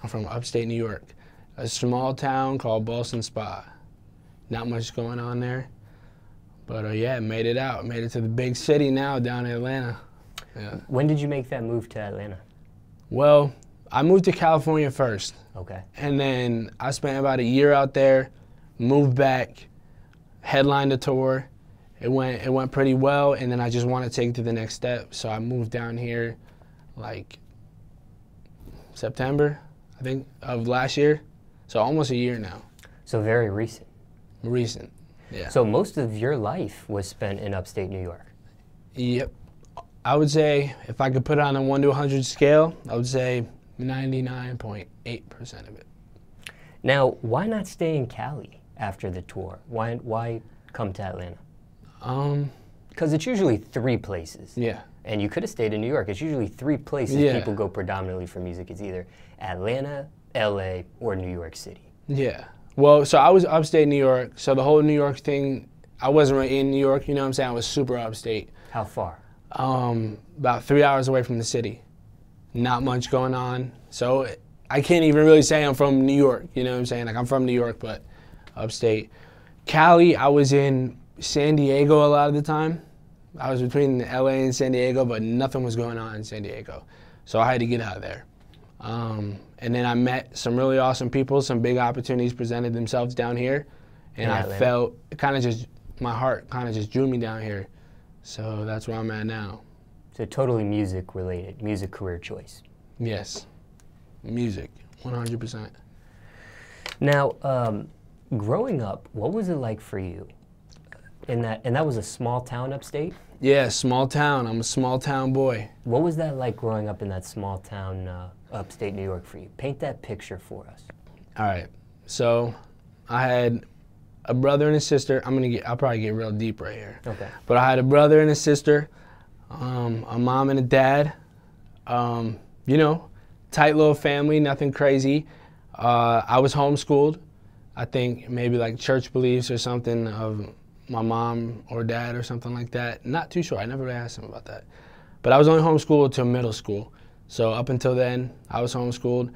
I'm from upstate New York, a small town called Ballston Spa. Not much going on there, but yeah, made it out. Made it to the big city now, down in Atlanta. Yeah. When did you make that move to Atlanta? Well, I moved to California first. Okay. And then I spent about a year out there, moved back, headlined a tour. It went pretty well, and then I just wanted to take it to the next step. So I moved down here like September, I think, of last year. So almost a year now. So very recent. Recent, yeah. So most of your life was spent in upstate New York. Yep. I would say if I could put it on a 1 to 100 scale, I would say 99.8% of it. Now, why not stay in Cali after the tour? Why come to Atlanta? Because it's usually 3 places. Yeah. And you could have stayed in New York. It's usually 3 places people go predominantly for music. It's either Atlanta, LA, or New York City. Yeah. Well, so I was upstate New York, so the whole New York thing, I wasn't really in New York, you know what I'm saying? I was super upstate. How far? About 3 hours away from the city. Not much going on. So I can't even really say I'm from New York, you know what I'm saying? Like, I'm from New York, but upstate. Cali, I was in San Diego a lot of the time. I was between LA and San Diego, but nothing was going on in San Diego. So I had to get out of there. And then I met some really awesome people, some big opportunities presented themselves down here. And I felt, my heart kind of just drew me down here. So that's where I'm at now. So totally music related, music career choice. Yes, music, 100%. Now, growing up, what was it like for you? And that was a small town upstate? Yeah, small town. I'm a small town boy. What was that like growing up in that small town upstate New York for you? Paint that picture for us. All right. So I had a brother and a sister. I'll probably get real deep right here. Okay. But I had a brother and a sister, a mom and a dad. You know, tight little family, nothing crazy. I was homeschooled. I think maybe like church beliefs or something of my mom or dad or something like that. Not too sure. I never really asked him about that. But I was only homeschooled till middle school. So up until then, I was homeschooled.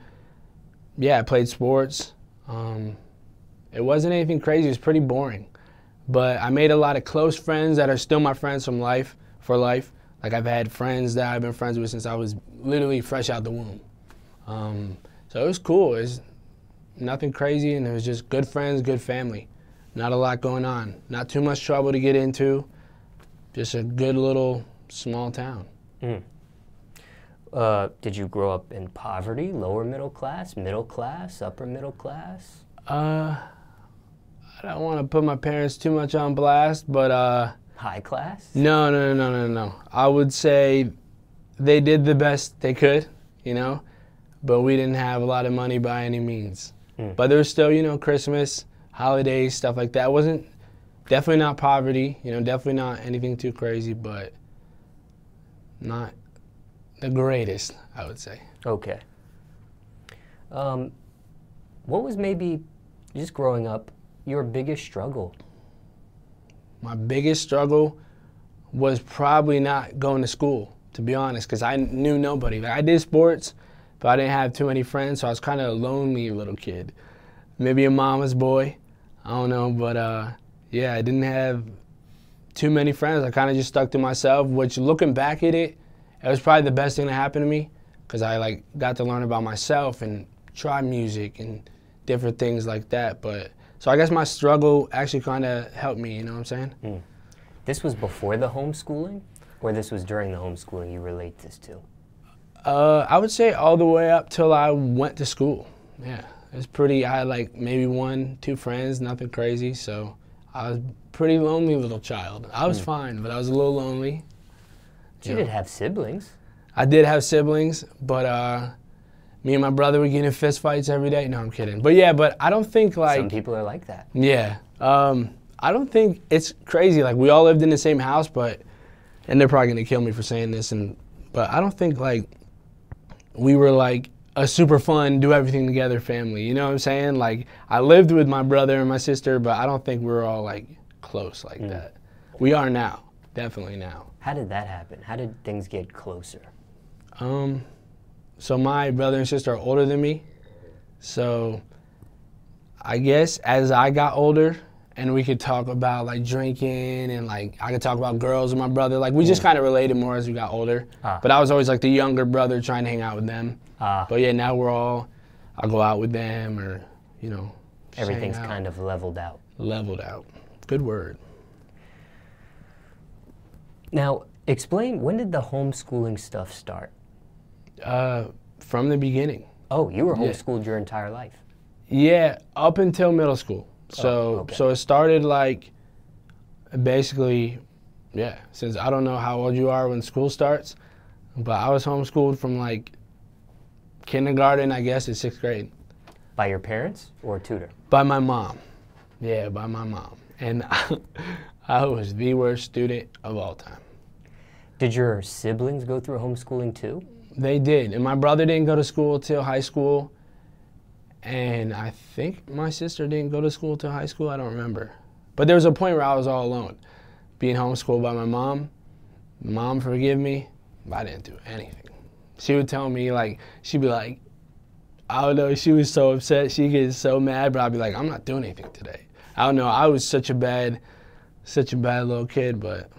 Yeah, I played sports. It wasn't anything crazy. It was pretty boring. But I made a lot of close friends that are still my friends for life. Like, I've had friends that I've been friends with since I was literally fresh out the womb. So it was cool. It was nothing crazy, and it was just good friends, good family. Not a lot going on. Not too much trouble to get into. Just a good little small town. Mm. Did you grow up in poverty, lower middle class, upper middle class? I don't want to put my parents too much on blast, but high class? No. I would say they did the best they could, you know, but we didn't have a lot of money by any means. Mm. But there was still, you know, Christmas, holidays, stuff like that. It wasn't, definitely not poverty, you know, definitely not anything too crazy, but not the greatest, I would say. Okay. What was maybe, just growing up, your biggest struggle? My biggest struggle was probably not going to school, to be honest, because I knew nobody. Like, I did sports, but I didn't have too many friends, so I was kind of a lonely little kid. Maybe a mama's boy, I don't know, but yeah, I didn't have too many friends. I kind of just stuck to myself, which, looking back at it, it was probably the best thing that happened to me, because I like got to learn about myself and try music and different things like that. But so I guess my struggle actually kind of helped me, you know what I'm saying? Mm. This was before the homeschooling, or this was during the homeschooling you relate this to? I would say all the way up till I went to school. Yeah, it was pretty, I had like maybe 1, 2 friends, nothing crazy, so I was a pretty lonely little child. I was fine, but I was a little lonely. You did have siblings. I did have siblings, but me and my brother would get in fist fights every day. No, I'm kidding. But yeah, but I don't think like... Some people are like that. Yeah. I don't think it's crazy. Like, we all lived in the same house, but, and they're probably gonna kill me for saying this, but I don't think like we were like a super fun, do everything together family. You know what I'm saying? Like, I lived with my brother and my sister, but I don't think we were all like close like that. We are now, definitely now. How did that happen? How did things get closer? So my brother and sister are older than me, So I guess as I got older and we could talk about like drinking and like I could talk about girls with my brother, like we just kind of related more as we got older. But I was always like the younger brother trying to hang out with them. But yeah, now I go out with them or, you know. Everything's kind of leveled out. Leveled out. Good word. Now, explain, when did the homeschooling stuff start? From the beginning. Oh, you were homeschooled your entire life? Yeah, up until middle school. So it started like basically, yeah, since I don't know how old you are when school starts, but I was homeschooled from like kindergarten, I guess, to 6th grade. By your parents or tutor? By my mom. Yeah, by my mom. And I was the worst student of all time. Did your siblings go through homeschooling too? They did. And my brother didn't go to school till high school. And I think my sister didn't go to school till high school. I don't remember. But there was a point where I was all alone, being homeschooled by my mom. Mom, forgive me, but I didn't do anything. She would tell me, like, she'd be like, I don't know, she was so upset. She gets so mad, but I'd be like, I'm not doing anything today. I don't know, I was such a bad little kid, but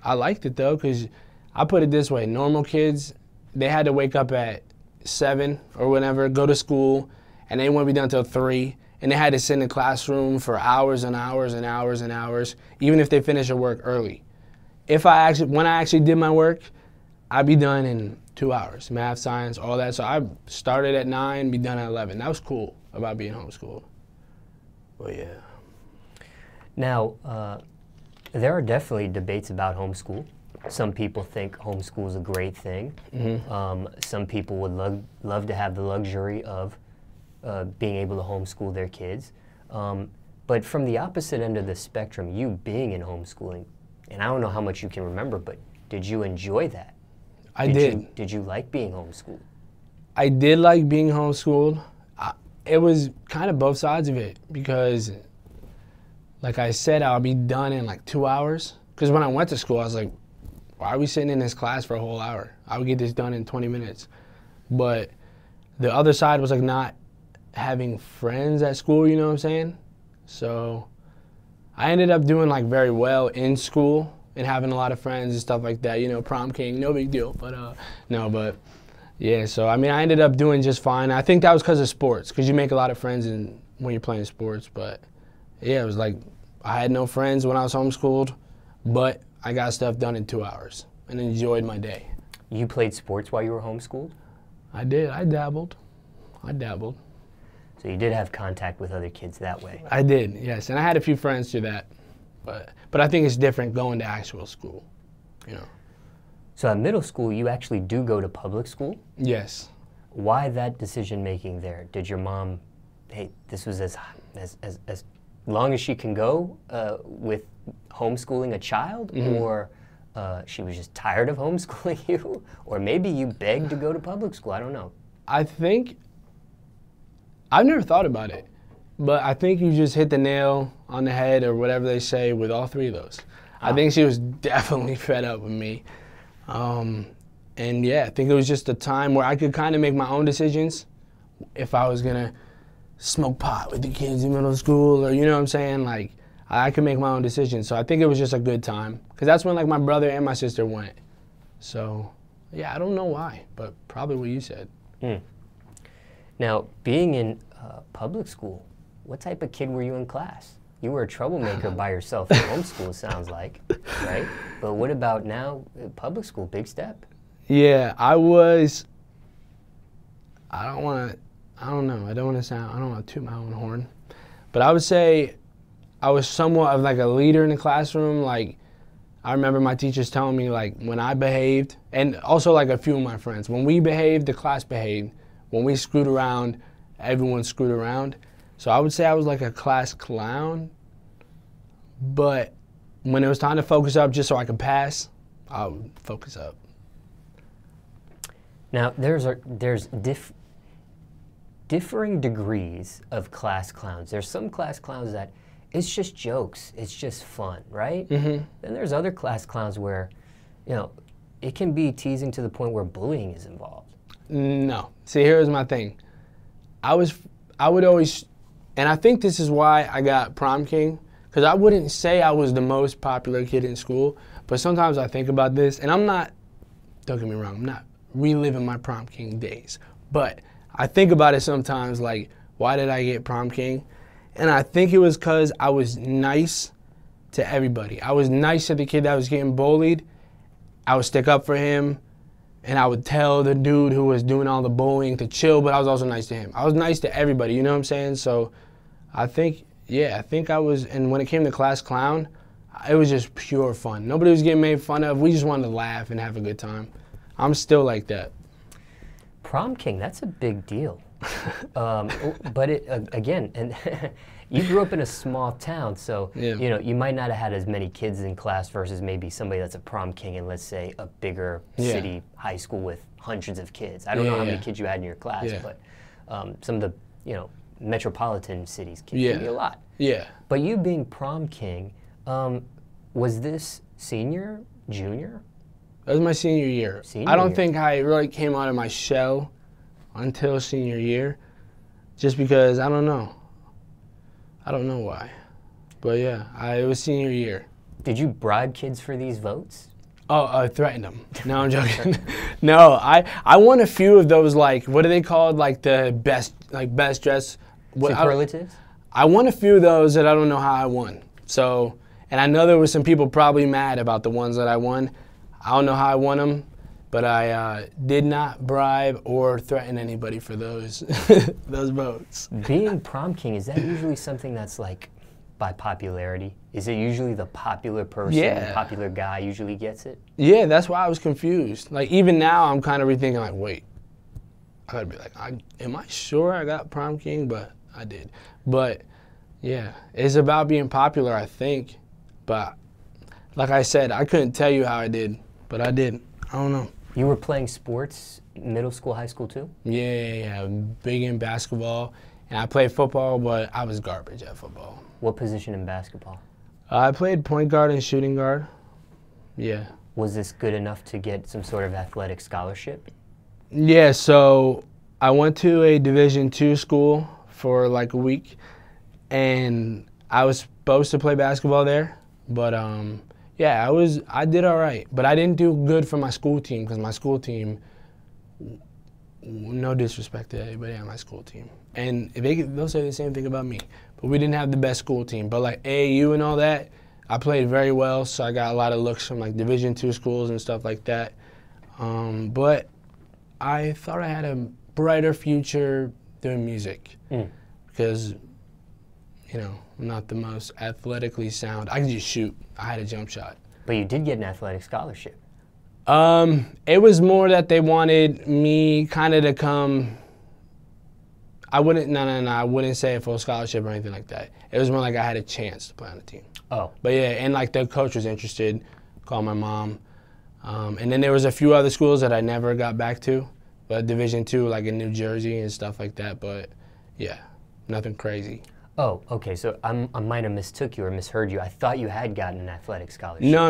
I liked it though, because I put it this way, normal kids, they had to wake up at 7 or whatever, go to school, and they wouldn't be done till 3, and they had to sit in the classroom for hours and hours and hours and hours, even if they finished their work early. When I actually did my work, I'd be done in 2 hours, math, science, all that. So I started at 9, be done at 11. That was cool about being homeschooled. But yeah. Now, there are definitely debates about homeschool. Some people think homeschool is a great thing. Some people would love to have the luxury of being able to homeschool their kids. But from the opposite end of the spectrum, you being in homeschooling, and I don't know how much you can remember, but did you enjoy that? I did. Did you like being homeschooled? I did like being homeschooled. It was kind of both sides of it because, like I said, I'll be done in like 2 hours. Because when I went to school, I was like, why are we sitting in this class for a whole hour? I would get this done in 20 minutes. But the other side was like not having friends at school, you know what I'm saying? So I ended up doing like very well in school and having a lot of friends and stuff like that, you know, prom king, no big deal, but but yeah, so I mean, I ended up doing just fine. I think that was because of sports, because you make a lot of friends when you're playing sports, but yeah, it was like, I had no friends when I was homeschooled, but I got stuff done in 2 hours and enjoyed my day. You played sports while you were homeschooled? I did, I dabbled. So you did have contact with other kids that way? I did, yes, and I had a few friends through that. But I think it's different going to actual school, you know. So at middle school, you actually do go to public school? Yes. Why that decision making there? Did your mom, hey, this was as long as she can go with homeschooling a child, or she was just tired of homeschooling you, or maybe you begged to go to public school? I don't know. I think, I've never thought about it. But I think you just hit the nail on the head, or whatever they say, with all 3 of those. I think she was definitely fed up with me. And yeah, I think it was just a time where I could kind of make my own decisions. If I was gonna smoke pot with the kids in middle school, or you know what I'm saying, like I could make my own decisions. So I think it was just a good time, because that's when like my brother and my sister went. So yeah, I don't know why, but probably what you said. Now, being in public school, what type of kid were you in class? You were a troublemaker by yourself in homeschool, sounds like, right? But what about now, public school, big step? Yeah, I was, I don't want to toot my own horn, but I would say I was somewhat of like a leader in the classroom. Like, I remember my teachers telling me, like, when I behaved, and also like a few of my friends, when we behaved, the class behaved. When we screwed around, everyone screwed around. So I would say I was like a class clown, but when it was time to focus up just so I could pass, I would focus up. Now, there's differing degrees of class clowns. There's some class clowns that it's just jokes, it's just fun, right? Then there's other class clowns where, you know, it can be teasing to the point where bullying is involved. No. See, here's my thing. I I would always, and I think this is why I got prom king, because I wouldn't say I was the most popular kid in school, but sometimes I think about this, and I'm not, don't get me wrong, I'm not reliving my prom king days, but I think about it sometimes, like, why did I get prom king? And I think it was because I was nice to everybody. I was nice to the kid that was getting bullied. I would stick up for him, and I would tell the dude who was doing all the bullying to chill, but I was also nice to him. I was nice to everybody, you know what I'm saying? So I think, yeah, I think I was, and when it came to class clown, it was just pure fun. Nobody was getting made fun of. We just wanted to laugh and have a good time. I'm still like that. Prom king, that's a big deal. But again, and you grew up in a small town, so you know you might not have had as many kids in class versus maybe somebody that's a prom king in, let's say, a bigger city high school with hundreds of kids. I don't know how many kids you had in your class, but some of the metropolitan cities can be a lot. Yeah. But you being prom king, was this senior, junior? That was my senior year. I don't think I really came out of my shell until senior year, just because I don't know. I don't know why, but yeah, it was senior year. Did you bribe kids for these votes? Oh, I threatened them. No, I'm joking. No, I won a few of those, like, what are they called? Like the best dress. Superlatives? I won a few of those that I don't know how I won. So, and I know there were some people probably mad about the ones that I won. I don't know how I won them, but I did not bribe or threaten anybody for those those votes. Being prom king, is that usually something that's like by popularity? Is it usually the popular person, the popular guy usually gets it? Yeah, that's why I was confused. Like, even now, I'm kind of rethinking, like, wait, I gotta be like, am I sure I got prom king? But I did. But yeah, it's about being popular, I think. But like I said, I couldn't tell you how I did, but I did. I don't know. You were playing sports middle school, high school too? Yeah, big in basketball. And I played football, but I was garbage at football. What position in basketball? I played point guard and shooting guard. Yeah. Was this good enough to get some sort of athletic scholarship? Yeah, so I went to a Division II school for like a week, and I was supposed to play basketball there, but yeah, I did all right, but I didn't do good for my school team, because my school team, no disrespect to anybody on my school team, and they'll say the same thing about me, but we didn't have the best school team. But like AAU and all that, I played very well, so I got a lot of looks from like Division II schools and stuff like that. But I thought I had a brighter future doing music, because, you know, I'm not the most athletically sound. I could just shoot. I had a jump shot. But you did get an athletic scholarship. It was more that they wanted me kind of to come. I wouldn't say a full scholarship or anything like that. It was more like I had a chance to play on the team. Oh. But yeah, and like the coach was interested, called my mom. And then there was a few other schools that I never got back to, but Division II, like in New Jersey and stuff like that. But yeah, nothing crazy. Oh, okay. So I might have mistook you or misheard you. I thought you had gotten an athletic scholarship. No.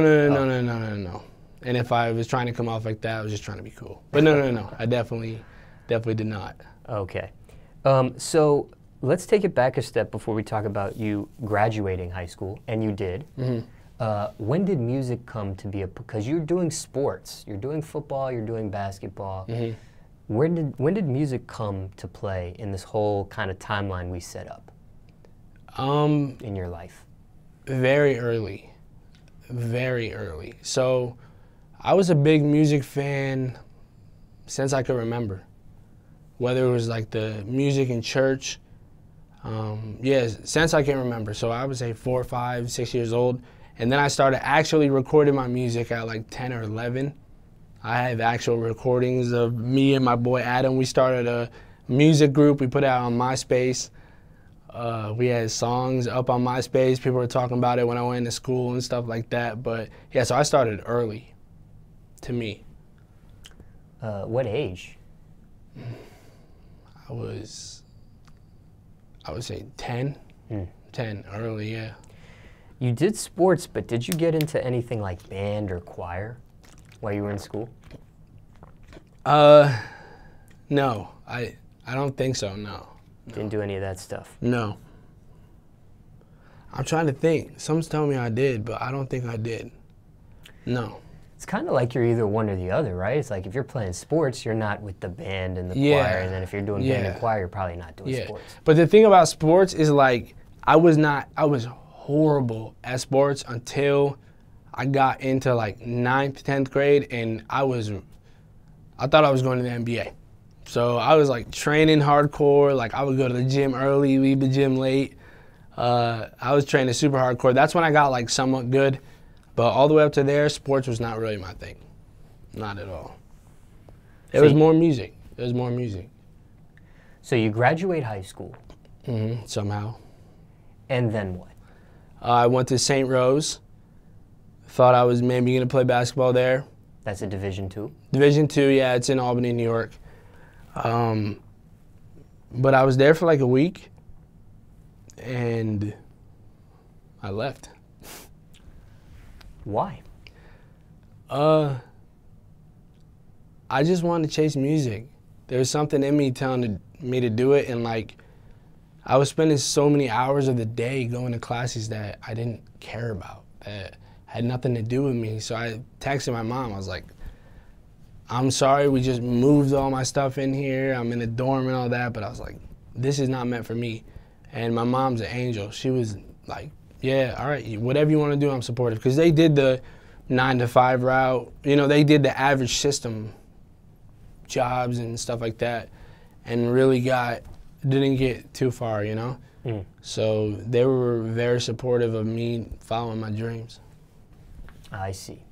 And if I was trying to come off like that, I was just trying to be cool. But no. I definitely did not. Okay. So let's take it back a step before we talk about you graduating high school, and you did. When did music come to be because you're doing sports, you're doing football, you're doing basketball. When did music come to play in this whole kind of timeline we set up in your life? Very early. So I was a big music fan since I could remember. Whether it was like the music in church, since I can remember. So I would say 4, 5, 6 years old. And then I started actually recording my music at like 10 or 11. I have actual recordings of me and my boy Adam. We started a music group. We put it out on MySpace. We had songs up on MySpace. People were talking about it when I went to school and stuff like that. But yeah, so I started early, to me. What age? I would say 10. 10, early, yeah. You did sports, but did you get into anything like band or choir while you were in school? No, I don't think so, no. Didn't do any of that stuff. No. I'm trying to think. Someone's telling me I did, but I don't think I did. No. It's kind of like you're either one or the other, right? It's like if you're playing sports, you're not with the band and the choir, and then if you're doing band and choir, you're probably not doing sports. But the thing about sports is like I was horrible at sports until I got into like 9th, 10th grade, and I thought I was going to the NBA. So I was like training hardcore. Like I would go to the gym early, leave the gym late. I was training super hardcore. That's when I got like somewhat good. But all the way up to there, sports was not really my thing. Not at all. It was more music. It was more music. So you graduate high school. Somehow. And then what? I went to St. Rose. Thought I was maybe going to play basketball there. That's a Division II? Division II, yeah. It's in Albany, New York. But I was there for like a week, and I left. Why? I just wanted to chase music. There was something in me telling me to do it, and like I was spending so many hours of the day going to classes that I didn't care about, that had nothing to do with me. So I texted my mom. I was like, I'm sorry, we just moved all my stuff in here. I'm in a dorm and all that, but I was like, this is not meant for me. And my mom's an angel. She was like, yeah, all right, whatever you want to do, I'm supportive. Because they did the 9-to-5 route. You know, they did the average system jobs and stuff like that, and really didn't get too far, you know? So they were very supportive of me following my dreams. I see.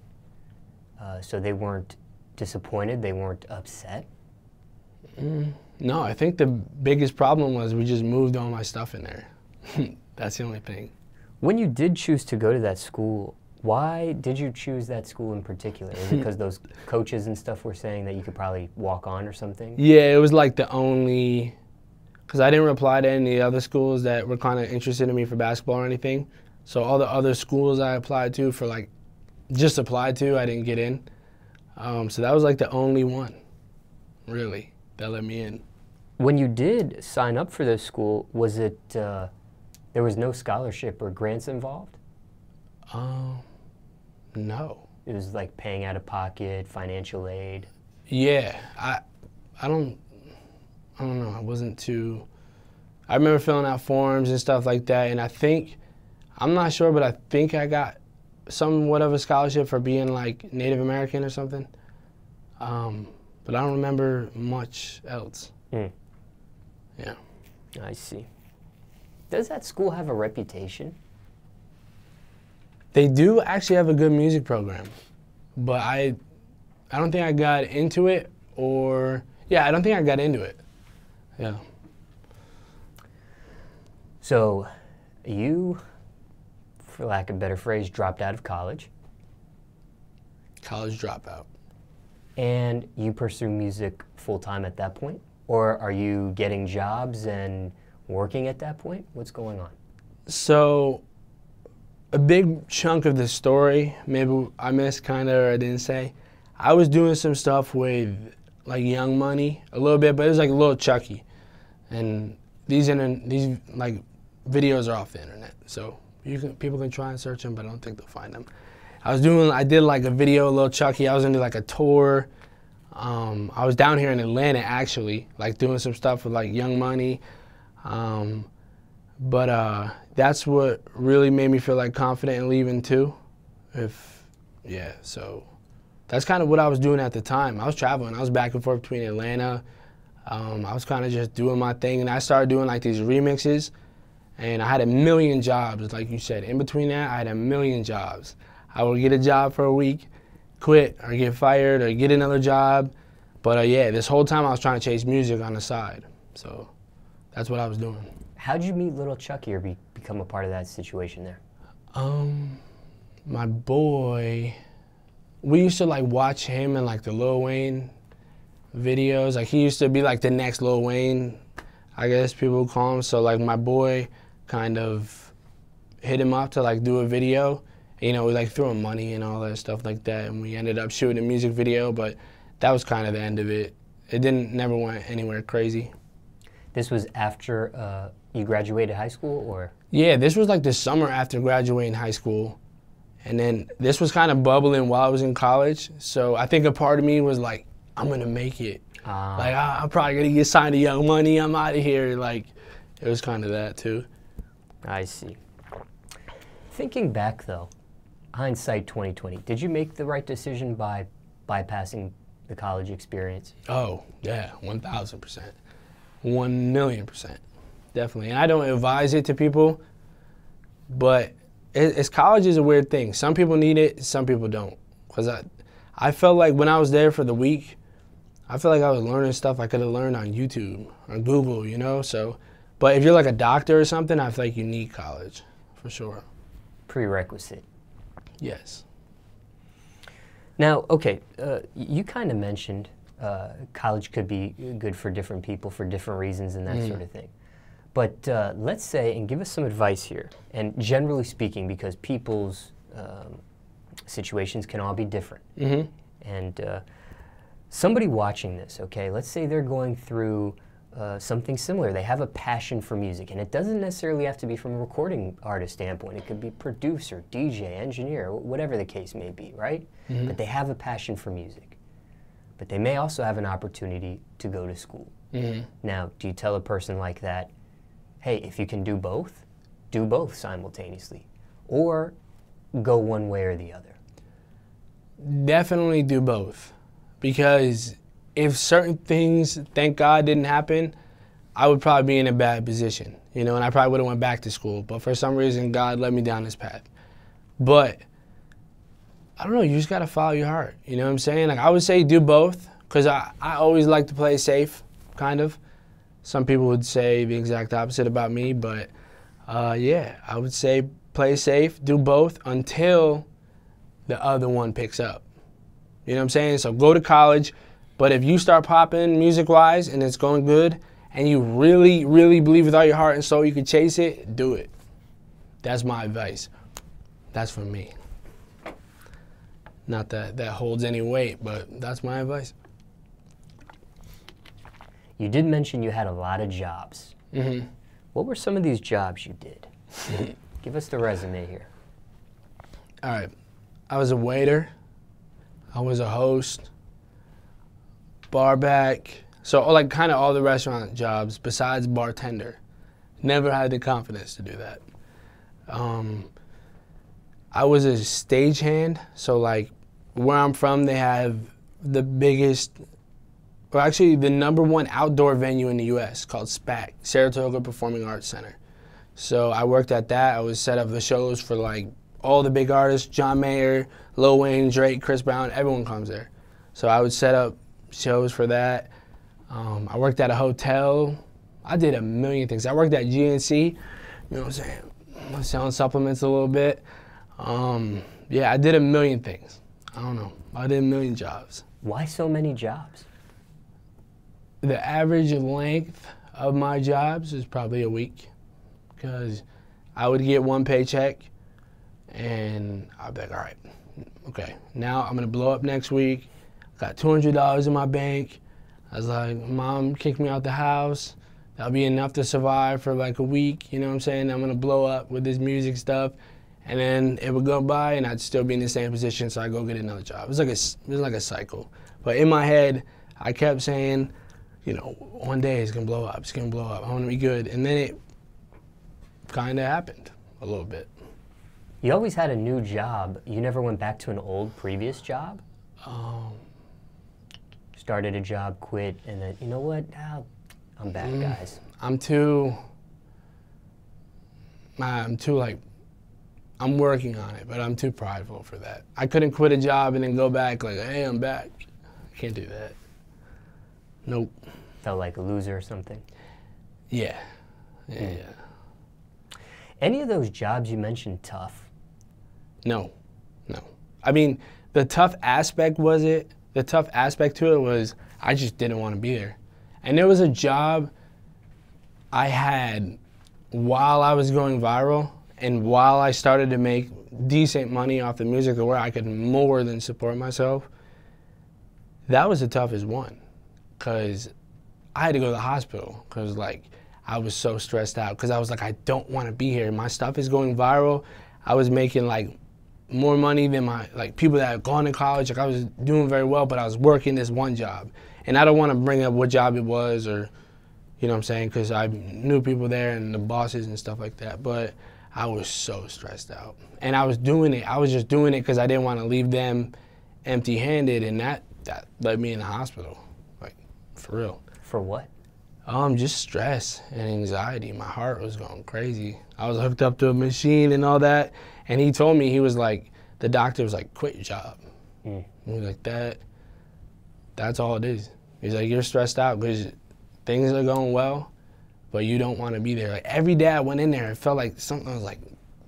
So they weren't disappointed? They weren't upset? No, I think the biggest problem was we just moved all my stuff in there. That's the only thing. When you did choose to go to that school, why did you choose that school in particular? Is it because those coaches and stuff were saying that you could probably walk on or something? Yeah, it was like the only, because I didn't reply to any other schools that were kind of interested in me for basketball or anything. So all the other schools I applied to for like, just applied to, I didn't get in. So that was like the only one, really, that let me in. When you did sign up for this school, was it, there was no scholarship or grants involved? No. It was like paying out of pocket, financial aid? Yeah, I don't know, I wasn't too, I remember filling out forms and stuff like that, and I think, I'm not sure, but I think I got somewhat of a scholarship for being like Native American or something. But I don't remember much else. Yeah. I see. Does that school have a reputation? They do actually have a good music program, but I don't think I got into it, or, yeah, I don't think I got into it. Yeah. So you, for lack of a better phrase, dropped out of college. College dropout. And you pursue music full-time at that point? Or are you getting jobs and working at that point? What's going on? So a big chunk of the story, maybe I missed kind of, or I didn't say, I was doing some stuff with like Young Money a little bit, but it was like a little Chucky. And these like videos are off the internet, so people can try and search them, but I don't think they'll find them. I did like a video, a little Chucky. I was into like a tour. I was down here in Atlanta actually, like doing some stuff with like Young Money. But that's what really made me feel like confident in leaving too. So that's kind of what I was doing at the time. I was traveling. I was back and forth between Atlanta. I was kind of just doing my thing, and I started doing like these remixes, and I had a million jobs, like you said. In between that, I had a million jobs. I would get a job for a week, quit, or get fired, or get another job. But yeah, this whole time I was trying to chase music on the side. So that's what I was doing. How'd you meet Little Chucky or become a part of that situation there? My boy, we used to like watch him and like the Lil Wayne videos. Like he used to be like the next Lil Wayne, I guess people would call him. So like my boy kind of hit him up to like do a video. You know, we like threw him money and all that stuff like that, and we ended up shooting a music video, but that was kind of the end of it. It never went anywhere crazy. This was after you graduated high school, or? Yeah, this was like the summer after graduating high school. And then this was kind of bubbling while I was in college. So I think a part of me was like, I'm gonna make it. Like, I'm probably gonna get signed to Young Money, I'm out of here. Like, it was kind of that too. I see. Thinking back though, hindsight 2020, did you make the right decision by bypassing the college experience? Oh, yeah, 1,000%. 1,000,000%. Definitely. And I don't advise it to people, but college is a weird thing. Some people need it, some people don't. Because I felt like when I was there for the week, I felt like I was learning stuff I could have learned on YouTube or Google, you know? So, but if you're like a doctor or something, I feel like you need college, for sure. Prerequisite. Yes. Now, okay, you kind of mentioned college could be good for different people for different reasons and that sort of thing. But let's say, and give us some advice here, and generally speaking, because people's situations can all be different. And somebody watching this, okay, let's say they're going through something similar. They have a passion for music, and it doesn't necessarily have to be from a recording artist standpoint. It could be producer, DJ, engineer, whatever the case may be, right? But they have a passion for music. But they may also have an opportunity to go to school. Now, do you tell a person like that, hey, if you can do both simultaneously, or go one way or the other? Definitely do both, because if certain things, thank God, didn't happen, I would probably be in a bad position, you know, and I probably would have went back to school. But for some reason, God led me down this path. But I don't know, you just gotta follow your heart, you know what I'm saying? Like, I would say do both, because I always like to play safe, kind of. Some people would say the exact opposite about me, but yeah, I would say play safe, do both until the other one picks up. You know what I'm saying? So go to college, but if you start popping music-wise and it's going good, and you really, really believe with all your heart and soul you can chase it, do it. That's my advice. That's from me. Not that that holds any weight, but that's my advice. You did mention you had a lot of jobs. What were some of these jobs you did? Give us the resume here. All right. I was a waiter. I was a host. Bar back. So like kind of all the restaurant jobs besides bartender. Never had the confidence to do that. I was a stagehand. So like where I'm from, they have the biggest, well, actually the #1 outdoor venue in the U.S. called SPAC, Saratoga Performing Arts Center. So I worked at that. I would set up the shows for like all the big artists, John Mayer, Lil Wayne, Drake, Chris Brown, everyone comes there. So I would set up shows for that. I worked at a hotel. I did a million things. I worked at GNC, you know what I'm saying? I'm selling supplements a little bit. Yeah, I did a million things. I don't know. I did a million jobs. Why so many jobs? The average length of my jobs is probably a week, because I would get one paycheck and I'd be like, all right, okay, now I'm gonna blow up next week. Got $200 in my bank. I was like, Mom kicked me out the house. That'll be enough to survive for like a week, you know what I'm saying? I'm gonna blow up with this music stuff. And then it would go by and I'd still be in the same position, so I'd go get another job. It was like a cycle. But in my head, I kept saying, you know, one day it's gonna blow up, it's gonna blow up, I wanna be good. And then it kinda happened a little bit. You always had a new job. You never went back to an old previous job? Started a job, quit, and then, you know what, I'm back, guys. I'm working on it, but I'm too prideful for that. I couldn't quit a job and then go back like, hey, I'm back. I can't do that. Nope. Felt like a loser or something? Yeah. Any of those jobs you mentioned tough? No. I mean, the tough aspect to it was I just didn't want to be there. And there was a job I had while I was going viral and while I started to make decent money off the music where I could more than support myself. That was the toughest one, because I had to go to the hospital because like I was so stressed out because I was like, I don't want to be here. My stuff is going viral. I was making like more money than my like people that had gone to college. Like I was doing very well, but I was working this one job. And I don't want to bring up what job it was or, you know what I'm saying, because I knew people there and the bosses and stuff like that. But I was so stressed out. And I was doing it. I was just doing it because I didn't want to leave them empty-handed, and that led me in the hospital, like, for real. For what? Just stress and anxiety. My heart was going crazy. I was hooked up to a machine and all that, and he told me, he was like, the doctor was like, quit your job. He was like, that's all it is. He's like, you're stressed out because things are going well, but you don't want to be there. Like, every day I went in there, it felt like something was like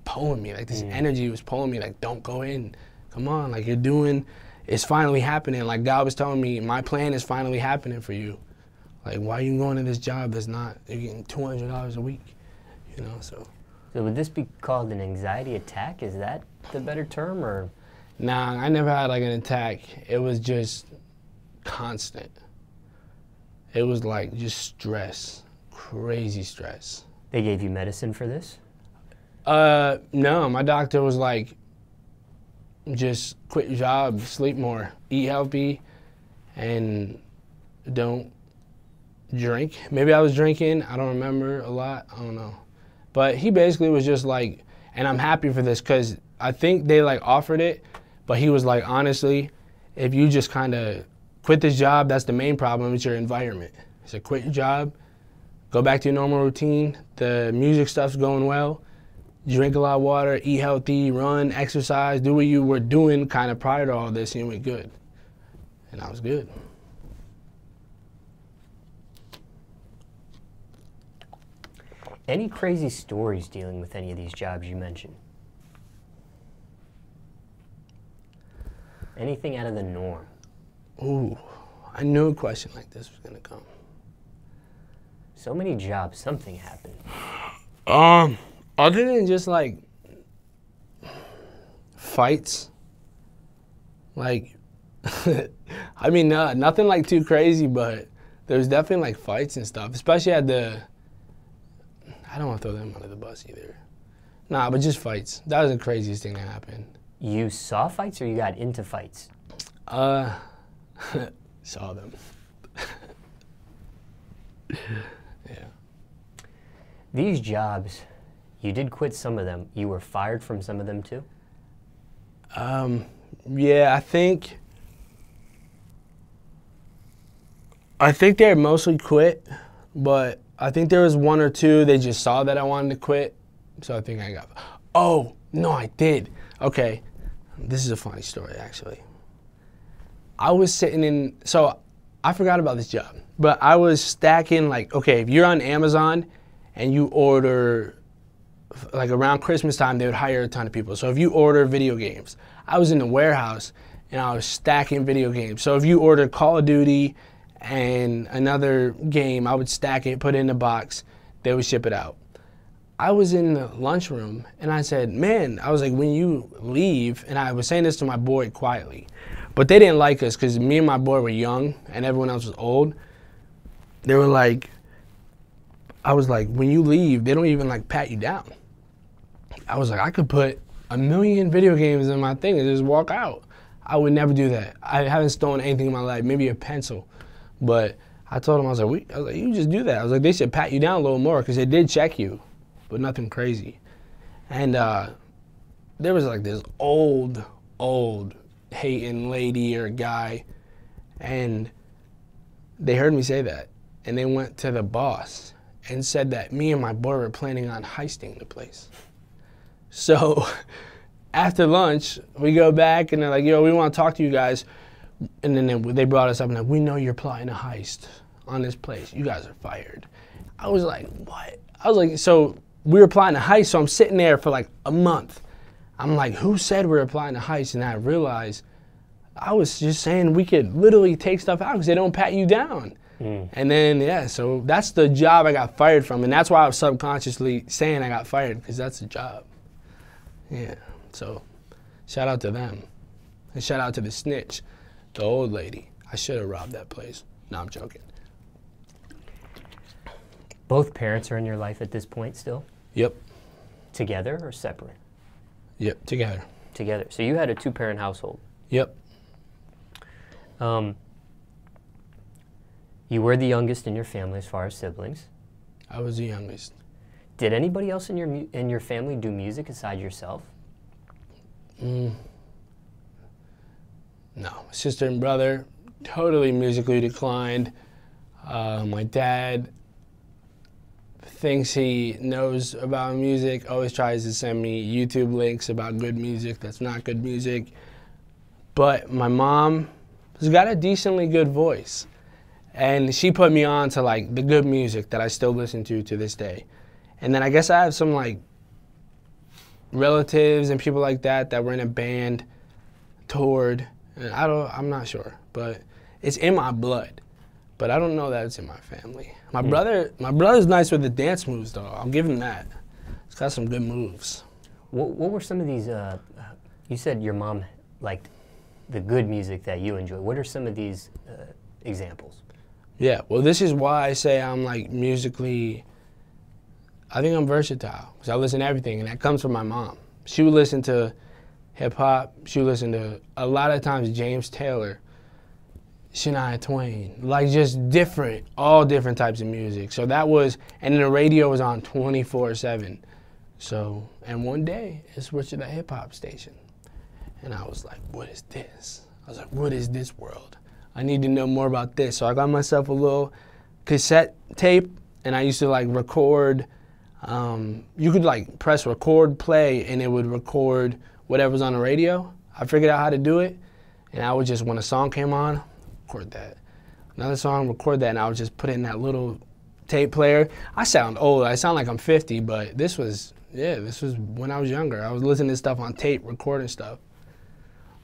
pulling me, like this energy was pulling me, like, don't go in. Come on, like, you're doing, it's finally happening. Like, God was telling me, my plan is finally happening for you. Like, why are you going to this job that's not, you're getting $200 a week, you know, so. So would this be called an anxiety attack? Is that the better term, or? Nah, I never had like an attack. It was just constant. It was like just stress, crazy stress. They gave you medicine for this? No, my doctor was like, just quit your job, sleep more, eat healthy, and don't drink. Maybe I was drinking, I don't remember a lot, I don't know. But he basically was just like, and I'm happy for this because I think they like offered it, but he was like, honestly, if you just kind of quit this job, that's the main problem, it's your environment. He said, quit your job, go back to your normal routine, the music stuff's going well, drink a lot of water, eat healthy, run, exercise, do what you were doing kind of prior to all this, and you went good. And I was good. Any crazy stories dealing with any of these jobs you mentioned? Anything out of the norm? Ooh, I knew a question like this was gonna come. So many jobs, something happened. Other than just like fights, like, I mean, nothing like too crazy, but there's definitely like fights and stuff, especially at the, I don't want to throw them under the bus either. Nah, but just fights. That was the craziest thing that happened. You saw fights or you got into fights? Saw them. Yeah. These jobs, you did quit some of them. You were fired from some of them too? Yeah, I think they mostly quit, but I think there was one or two, they just saw that I wanted to quit, so I think I got, oh, no, I did. Okay, this is a funny story, actually. I was sitting in, so I forgot about this job, but I was stacking, like, okay, if you're on Amazon and you order, like around Christmas time, they would hire a ton of people. So if you order video games, I was in the warehouse and I was stacking video games. So if you order Call of Duty and another game, I would stack it, put it in a box, they would ship it out. I was in the lunchroom and I said, man, I was like, when you leave, and I was saying this to my boy quietly, but they didn't like us because me and my boy were young and everyone else was old. They were like, I was like, when you leave, they don't even like pat you down. I was like, I could put 1,000,000 video games in my thing and just walk out. I would never do that. I haven't stolen anything in my life, maybe a pencil. But I told him, I was like, you just do that. I was like, they should pat you down a little more because they did check you, but nothing crazy. And there was like this old hating lady or guy, and they heard me say that. And they went to the boss and said that me and my boy were planning on heisting the place. So after lunch, we go back and they're like, yo, we want to talk to you guys. And then they brought us up and like, we know you're plotting a heist on this place. You guys are fired. I was like, what? I was like, so we were plotting a heist, so I'm sitting there for like a month. I'm like, who said we were plotting a heist? And I realized I was just saying we could literally take stuff out because they don't pat you down. And then, yeah, so that's the job I got fired from. And that's why I was subconsciously saying I got fired, because that's the job. Yeah, so shout out to them. And shout out to the snitch. The old lady. I should have robbed that place. No, I'm joking. Both parents are in your life at this point still? Yep. Together or separate? Yep, together. Together. So you had a two-parent household? Yep. You were the youngest in your family as far as siblings. I was the youngest. Did anybody else in your family do music aside yourself? No. My sister and brother, totally musically declined. My dad thinks he knows about music, always tries to send me YouTube links about good music that's not good music. But my mom has got a decently good voice. And she put me on to like the good music that I still listen to this day. And then I guess I have some like relatives and people like that that were in a band, toured, and I'm not sure, but it's in my blood. But I don't know that it's in my family. My brother's nice with the dance moves though. I'll give him that. He's got some good moves. What were some of these? You said your mom liked the good music that you enjoy. What are some of these examples? Yeah, well, this is why I say I'm like musically. I think I'm versatile because I listen to everything, and that comes from my mom. She would listen to hip hop. She would listen to a lot of times James Taylor, Shania Twain, like just different, all different types of music. So that was, and then the radio was on 24/7. So, and one day it switched to the hip hop station, and I was like, what is this? I was like, what is this world? I need to know more about this. So I got myself a little cassette tape, and I used to like record. You could like press record play, and it would record whatever's on the radio. I figured out how to do it, and I would just, when a song came on, record that. Another song, record that, and I would just put it in that little tape player. I sound old. I sound like I'm 50, but this was when I was younger. I was listening to stuff on tape, recording stuff.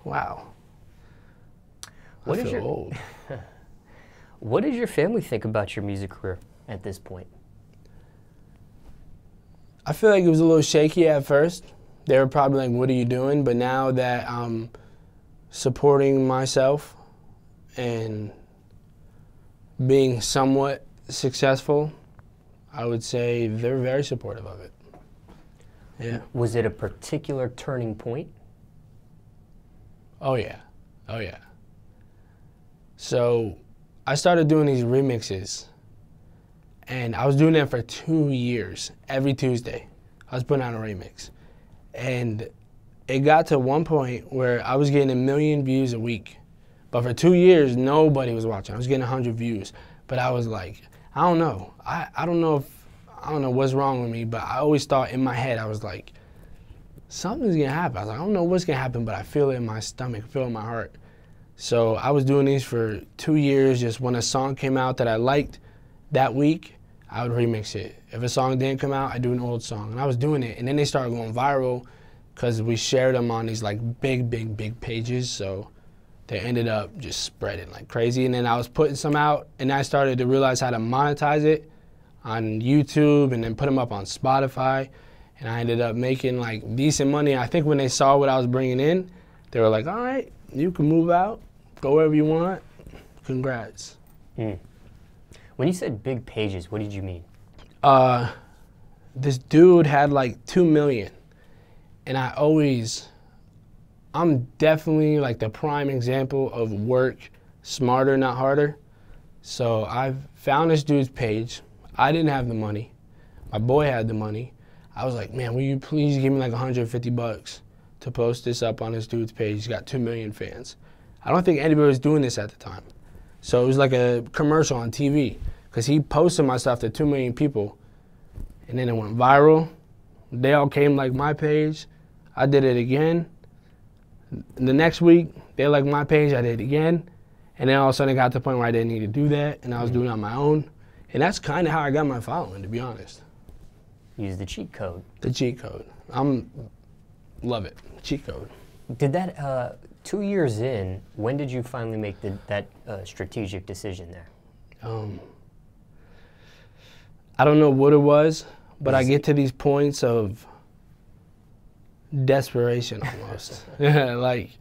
Wow. I feel old. What does your family think about your music career at this point? I feel like it was a little shaky at first. They were probably like, what are you doing? But now that I'm supporting myself and being somewhat successful, I would say they're very supportive of it. Yeah. Was it a particular turning point? Oh yeah, oh yeah. So I started doing these remixes, and I was doing them for 2 years. Every Tuesday, I was putting out a remix. And it got to one point where I was getting 1 million views a week. But for 2 years, nobody was watching. I was getting 100 views. But I was like, I don't know. I don't know what's wrong with me, but I always thought in my head, I was like, something's gonna happen. I was like, I don't know what's gonna happen, but I feel it in my stomach, I feel it in my heart. So I was doing these for 2 years. Just when a song came out that I liked that week, I would remix it. If a song didn't come out, I'd do an old song. And I was doing it, and then they started going viral because we shared them on these like big pages. So they ended up just spreading like crazy. And then I was putting some out, and I started to realize how to monetize it on YouTube and then put them up on Spotify. And I ended up making like decent money. I think when they saw what I was bringing in, they were like, all right, you can move out, go wherever you want. Congrats. When you said big pages, what did you mean? This dude had like 2 million. And I'm definitely like the prime example of work smarter, not harder. So I found this dude's page. I didn't have the money. My boy had the money. I was like, man, will you please give me like 150 bucks to post this up on this dude's page? He's got 2 million fans. I don't think anybody was doing this at the time. So it was like a commercial on TV, because he posted my stuff to 2 million people, and then it went viral. They all came like my page. I did it again. The next week, they liked my page, I did it again. And then all of a sudden it got to the point where I didn't need to do that, and I was doing it on my own. And that's kind of how I got my following, to be honest. Use the cheat code. The cheat code. Love it. Cheat code. Did that, 2 years in, when did you finally make that strategic decision there? I don't know what it was, but I get to these points of desperation almost. Like,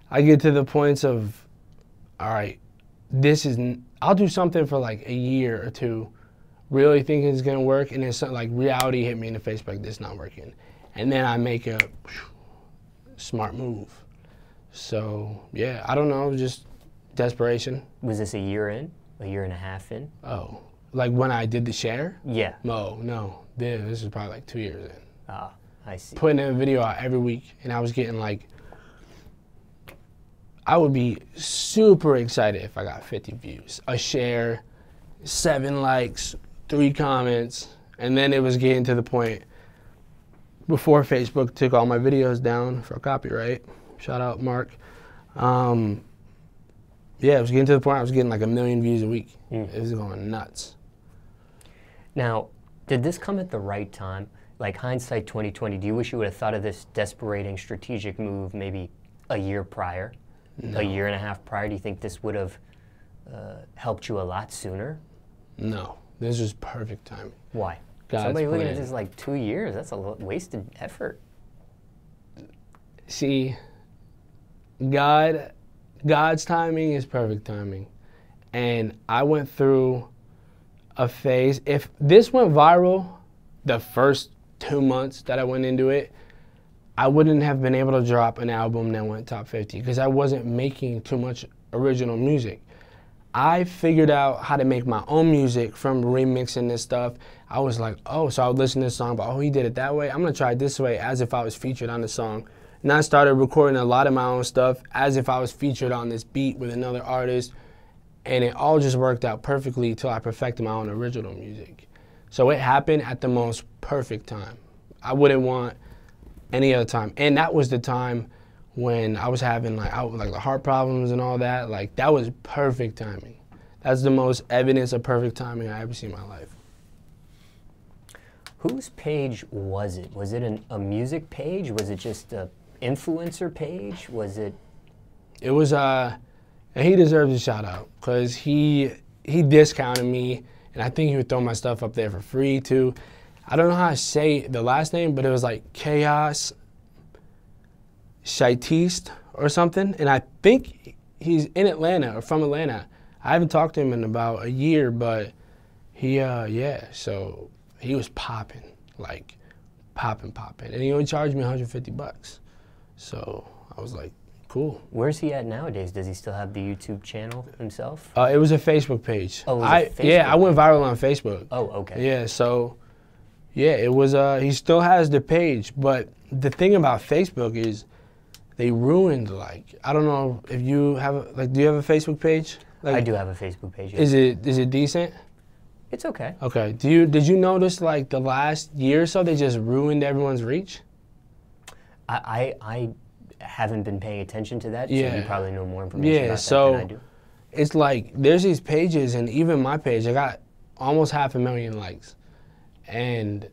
I get to the points of, all right, I'll do something for like a year or two really thinking it's gonna work, and then something like reality hit me in the face, like this not working, and then I make a smart move. So yeah, I don't know, just desperation. Was this a year in? A year and a half in? Oh, like when I did the share? Yeah. No. This is probably like 2 years in. Ah, I see. Putting a video out every week, and I was getting like, I would be super excited if I got 50 views, a share, 7 likes, 3 comments, and then it was getting to the point before Facebook took all my videos down for copyright. Shout out, Mark. Yeah, it was getting to the point I was getting like 1 million views a week. It was going nuts. Now, did this come at the right time? Like hindsight 2020, do you wish you would have thought of this desperating strategic move maybe a year prior? No. A year and a half prior? Do you think this would have helped you a lot sooner? No, this was perfect timing. Why? God's Somebody looking at plan. this like 2 years, that's a wasted effort. See, God's timing is perfect timing. And I went through a phase. If this went viral the first 2 months that I went into it, I wouldn't have been able to drop an album that went top 50 because I wasn't making too much original music. I figured out how to make my own music from remixing this stuff. I was like, oh, so I would listen to this song, but oh, he did it that way. I'm gonna try it this way as if I was featured on the song. And I started recording a lot of my own stuff as if I was featured on this beat with another artist. And it all just worked out perfectly till I perfected my own original music. So it happened at the most perfect time. I wouldn't want any other time. And that was the time when I was having like the heart problems and all that. Like that was perfect timing. That's the most evidence of perfect timing I ever seen in my life. Whose page was it? Was it a music page? Was it just a influencer page? Was it? It was and he deserves a shout out because he discounted me, and I think he would throw my stuff up there for free too. I don't know how to say the last name, but it was like Chaos Shaitiste or something, and I think he's in Atlanta or from Atlanta. I haven't talked to him in about a year, but he yeah, so he was popping, like popping, and he only charged me 150 bucks. So I was like, cool. Where's he at nowadays? Does he still have the YouTube channel himself? It was a Facebook page. Oh, it was a Facebook yeah, I went viral on Facebook. Oh, okay. Yeah, so yeah, it was. He still has the page, but the thing about Facebook is they ruined, like, I don't know if you have, like, do you have a Facebook page? Like, I do have a Facebook page. Is it decent? It's okay. Okay. Did you notice, like, the last year or so they just ruined everyone's reach? I haven't been paying attention to that, Yeah. so you probably know more information about so that than I do. It's like there's these pages, and even my page, I got almost 500,000 likes. And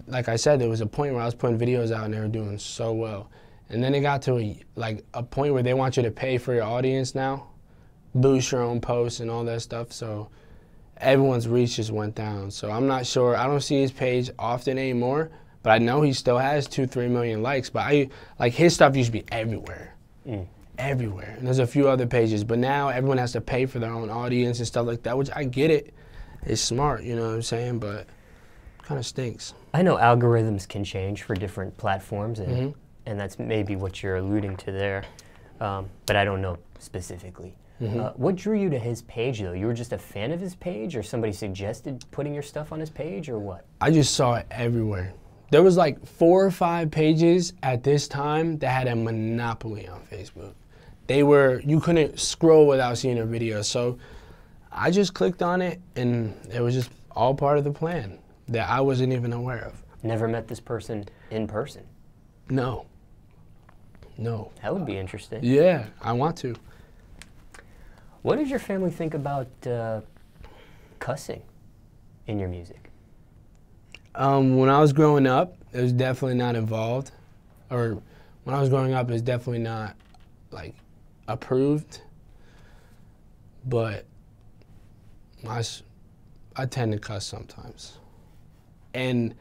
like I said, there was a point where I was putting videos out and they were doing so well. And then it got to a point where they want you to pay for your audience now, boost your own posts and all that stuff. So everyone's reach just went down. So I'm not sure. I don't see his page often anymore, but I know he still has 2-3 million likes. But his stuff used to be everywhere, everywhere. And there's a few other pages, but now everyone has to pay for their own audience and stuff like that, which I get it. It's smart, you know what I'm saying? But kind of stinks. I know algorithms can change for different platforms, and that's maybe what you're alluding to there, but I don't know specifically. What drew you to his page, though? You were just a fan of his page, or somebody suggested putting your stuff on his page, or what? I just saw it everywhere. There was like 4 or 5 pages at this time that had a monopoly on Facebook. You couldn't scroll without seeing a video, so I just clicked on it, and it was just all part of the plan that I wasn't even aware of. Never met this person in person? No. That would be interesting. Yeah, I want to. What did your family think about cussing in your music? When I was growing up, it was definitely not involved. Or when I was growing up, it was definitely not, like, approved. But I tend to cuss sometimes. And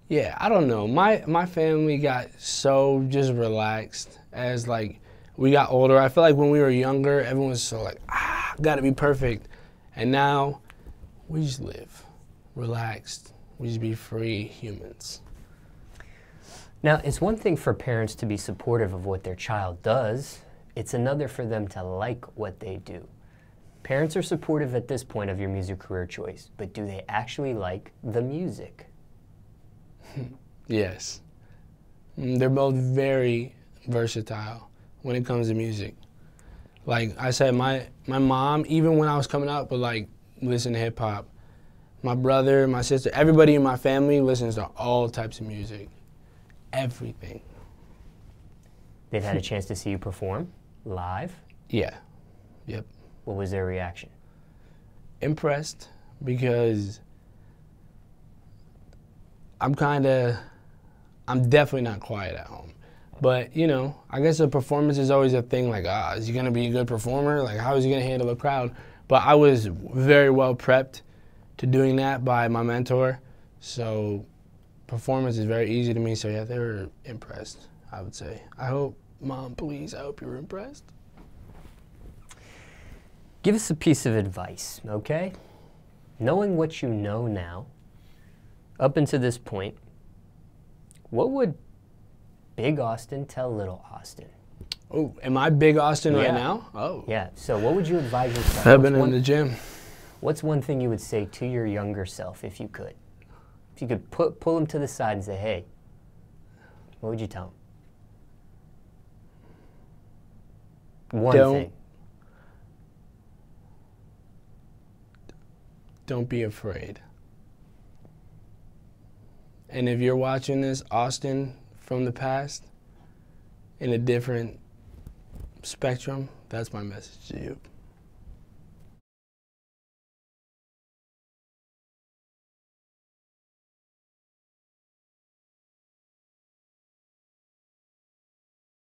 yeah, I don't know. My family got so just relaxed as like we got older. I feel like when we were younger, everyone was so like, gotta be perfect. And now we just live. relaxed. We just be free humans. Now, it's one thing for parents to be supportive of what their child does. It's another for them to like what they do. Parents are supportive at this point of your music career choice, but do they actually like the music? Yes. They're both very versatile when it comes to music. Like I said, my mom, even when I was coming up, would like listen to hip hop. My brother, my sister, everybody in my family listens to all types of music. Everything. They've had a chance to see you perform live? Yeah. Yep. What was their reaction? Impressed, because I'm definitely not quiet at home. But, you know, I guess a performance is always a thing, like, is he going to be a good performer? Like, how is he going to handle a crowd? But I was very well prepped to doing that by my mentor. So performance is very easy to me. So, yeah, they were impressed, I would say. I hope, Mom, please, I hope you were impressed. Give us a piece of advice, okay? Knowing what you know now, up until this point, what would Big Austin tell Little Austin? Oh, am I Big Austin right Yeah. now? Oh. Yeah, so what would you advise yourself? I've been in the gym. What's one thing you would say to your younger self if you could? If you could pull him to the side and say, hey, what would you tell him? One thing. Don't be afraid. And if you're watching this, Austin from the past, in a different spectrum, that's my message to you.